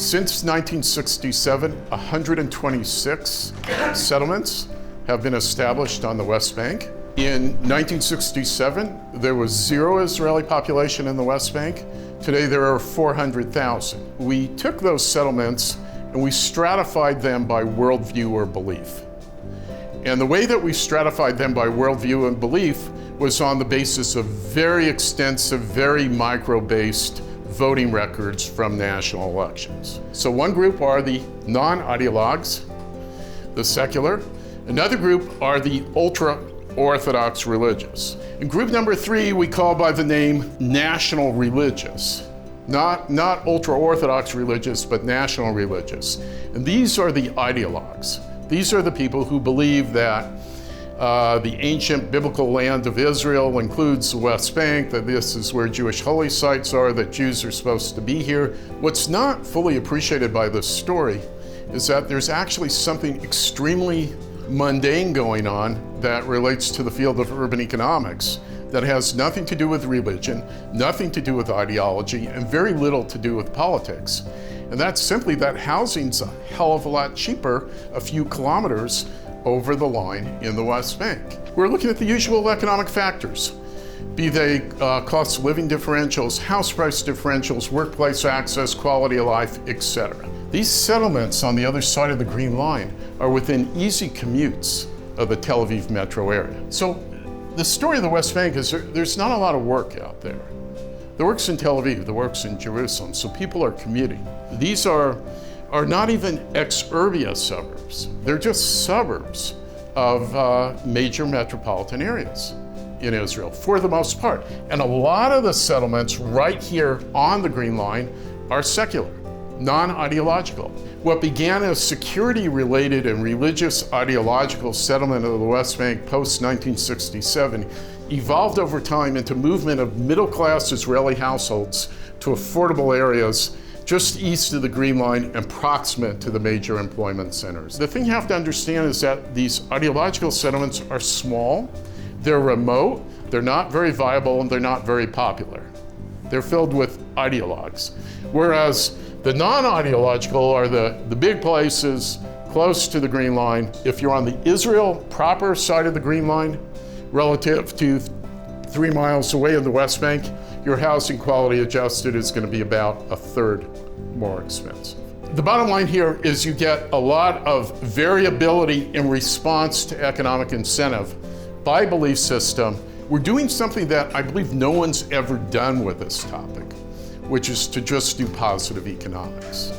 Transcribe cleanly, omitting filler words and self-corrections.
Since 1967, 126 settlements have been established on the West Bank. In 1967, there was 0 Israeli population in the West Bank. Today, there are 400,000. We took those settlements and we stratified them by worldview or belief. And the way that we stratified them by worldview and belief was on the basis of very extensive, very micro-based voting records from national elections. So one group are the non-ideologues, the secular. Another group are the ultra-Orthodox religious. And group number 3 we call by the name national religious. Not ultra-Orthodox religious, but national religious. And these are the ideologues. These are the people who believe that the ancient biblical land of Israel includes the West Bank, that this is where Jewish holy sites are, that Jews are supposed to be here. What's not fully appreciated by this story is that there's actually something extremely mundane going on that relates to the field of urban economics that has nothing to do with religion, nothing to do with ideology, and very little to do with politics. And that's simply that housing's a hell of a lot cheaper a few kilometers over the line in the West Bank. We're looking at the usual economic factors, be they cost of living differentials, house price differentials, workplace access, quality of life, etc. These settlements on the other side of the Green Line are within easy commutes of the Tel Aviv metro area. So the story of the West Bank is there's not a lot of work out there. The work's in Tel Aviv, the work's in Jerusalem, so people are commuting. These are not even ex-urbia suburbs. They're just suburbs of major metropolitan areas in Israel, for the most part. And a lot of the settlements right here on the Green Line are secular, non-ideological. What began as security-related and religious ideological settlement of the West Bank post-1967 evolved over time into movement of middle-class Israeli households to affordable areas just east of the Green Line and proximate to the major employment centers. The thing you have to understand is that these ideological settlements are small, they're remote, they're not very viable, and they're not very popular. They're filled with ideologues. Whereas the non-ideological are the big places close to the Green Line. If you're on the Israel proper side of the Green Line, relative to 3 miles away in the West Bank, your housing quality adjusted is going to be about a third more expensive. The bottom line here is you get a lot of variability in response to economic incentive by belief system. We're doing something that I believe no one's ever done with this topic, which is to just do positive economics.